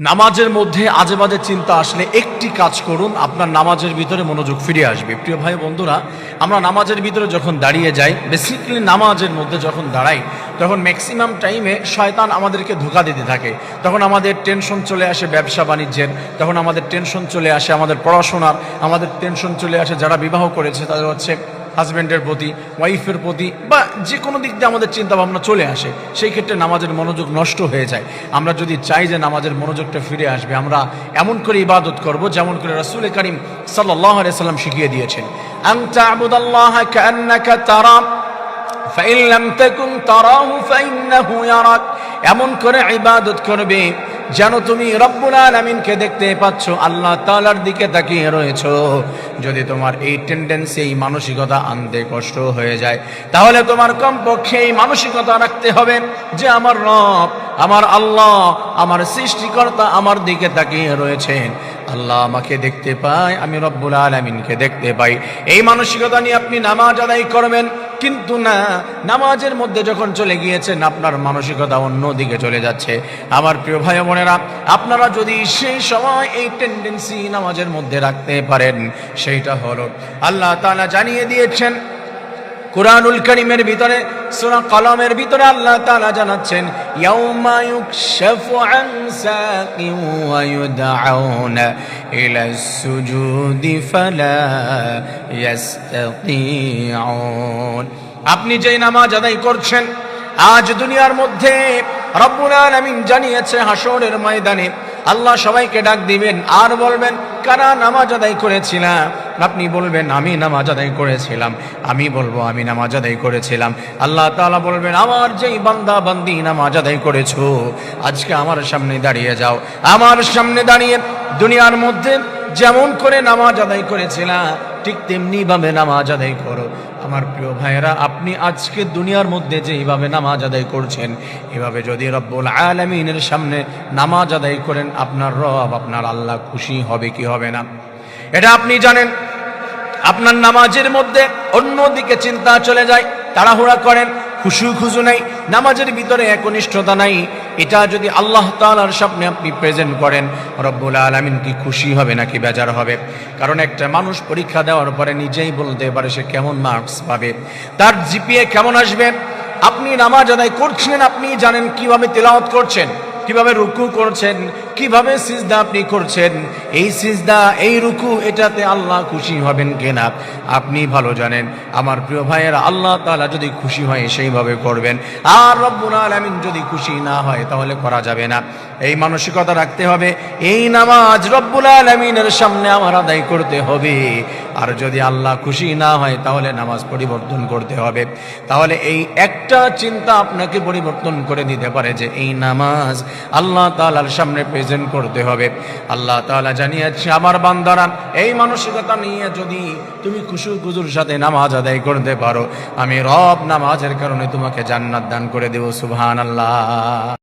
নামাজের মধ্যে আজে বাজে চিন্তা আসলে একটি কাজ করুন, আপনার নামাজের ভিতরে মনোযোগ ফিরে আসবে। প্রিয় ভাই বন্ধুরা, আমরা নামাজের ভিতরে যখন দাঁড়িয়ে যাই, বেসিক্যালি নামাজের মধ্যে যখন দাঁড়াই, তখন ম্যাক্সিমাম টাইমে শয়তান আমাদেরকে ধোঁকা দিতে থাকে। তখন আমাদের টেনশন চলে আসে ব্যবসা বাণিজ্যের, তখন আমাদের টেনশন চলে আসে আমাদের পড়াশোনার, আমাদের টেনশন চলে আসে যারা বিবাহ করেছে তাদের হচ্ছে হাজব্যান্ডের প্রতি, ওয়াইফের প্রতি, বা যে কোনো দিক দিয়ে আমাদের চিন্তা ভাবনা চলে আসে। সেই ক্ষেত্রে নামাজের মনোযোগ নষ্ট হয়ে যায়। আমরা যদি চাই যে নামাজের মনোযোগটা ফিরে আসবে, আমরা এমন করে ইবাদত করব যেমন করে রাসূল করিম সাল্লাল্লাহু আলাইহি সাল্লাম শিখিয়ে দিয়েছেন, আন তা'বুদাল্লাহা কাআন্নাকা তারা ফাইন লাম তাকুন তারাহু ফাইন্নাহু ইয়ারাক। এমন করে ইবাদত করবে যেন তুমি রব্বুল আলামিনকে দেখতে পাচ্ছ, আল্লাহ তাআলার দিকে তাকিয়ে রয়েছো। যদি তোমার এই টেন্ডেন্সি, এই মানসিকতা আনতে কষ্ট হয়ে যায়, তাহলে তোমার কমপক্ষে এই মানসিকতা রাখতে হবে যে আমার রব, আমার আল্লাহ, আমার সৃষ্টিকর্তা আমার দিকে তাকিয়ে রয়েছেন। আল্লাহ আমাকে দেখতে পায়, আমি রব্বুল আলামিনকে দেখতে পাই। এই মানসিকতা নিয়ে আপনি নামাজ আদায় করবেন। কিন্তু না, নামাজের মধ্যে যখন চলে গিয়েছেন, আপনার মানসিকতা অন্য দিকে চলে যাচ্ছে। আমার প্রিয় ভাই বোনেরা, আপনারা যদি সেই সময় এই টেন্ডেন্সি নামাজের মধ্যে রাখতে পারেন, সেইটা হলো আল্লাহ তাআলা জানিয়ে দিয়েছেন কুরআনুল কারীমের ভিতরে, সূরা কলমের ভিতরে আল্লাহ তাআলা জানাচ্ছেন, ইয়াউমা ইউকশাফু আন সাকিন ওয়া ইউদআউনা ইলাস সুজুদি ফালা ইস্তাতিউন। আপনি যেই নামাজ আদায় করছেন, আজ দুনিয়ার মধ্যে রব্বুল আলামিন জানিয়েছে হাসরের ময়দানে আল্লাহ সবাইকে ডাক দিবেন আর বলবেন, কারা নামাজ আদায় করেছিলাম? আপনি বলবেন, আমি নামাজ আদায় করেছিলাম। আমি বলবো, আমি নামাজ আদায় করেছিলাম। আল্লাহ তাআলা বলবেন, আমার যেই বান্দা বান্দি নামাজ আদায় করেছো, আজকে আমার সামনে দাঁড়িয়ে যাও। আমার সামনে দাঁড়িয়ে দুনিয়ার মধ্যে যেমন করে নামাজ আদায় করেছিলাম, ঠিক তেমনি ভাবে নামাজ আদায় করো। আমার প্রিয় ভাইয়েরা, আপনি আজকে দুনিয়ার মধ্যে যেইভাবে নামাজ আদায় করছেন, এভাবে যদি রব্বুল আলামিনের সামনে নামাজ আদায় করেন, আপনার রব, আপনার আল্লাহ খুশি হবে কি হবে না, এটা আপনি জানেন। আপনার নামাজের মধ্যে অন্যদিকে চিন্তা চলে যায়, তাড়াহুড়া করেন, খুশু নাই, নামাজের ভিতরে একনিষ্ঠতা নাই। এটা যদি আল্লাহ তাআলার সামনে আপনি প্রেজেন্ট করেন, রব্বুল আলামিন কি খুশি হবে নাকি বেজার হবে? কারণ একটা মানুষ পরীক্ষা দেওয়ার পরে নিজেই বলতে পারে সে কেমন মার্কস পাবে, তার জিপিএ কেমন আসবে। আপনি নামাজ আদায় করছেন, আপনি জানেন কিভাবে তিলাওয়াত করছেন, কিভাবে রুকু করছেন, কিভাবে সিজদা আপনি করছেন। এই সিজদা, এই রুকু, এটাতে আল্লাহ খুশি হবেন কিনা আপনি ভালো জানেন। আমার প্রিয় ভাইয়েরা, আল্লাহ তাআলা যদি খুশি হয় সেইভাবে করবেন, আর রব্বুল আলামিন যদি খুশি না হয় তাহলে করা যাবে না। এই মানসিকতা রাখতে হবে, এই নামাজ রব্বুল আলামিনের সামনে আমার আদায় করতে হবে। আর যদি আল্লাহ খুশি না হয় তাহলে নামাজ পরিবর্তন করতে হবে। তাহলে এই একটা চিন্তা আপনাকে পরিবর্তন করে দিতে পারে যে এই নামাজ আল্লাহ তাআলার সামনে প্রেজেন্ট করতে হবে। আল্লাহ তাআলা জানিয়েছে, আমার বান্দারা, এই মানসিকতা নিয়ে যদি তুমি খুশুর সাথে নামাজ আদায় করতে পারো, আমি রব নামাজের কারণে তোমাকে জান্নাত দান করে দেব। সুবহানাল্লাহ।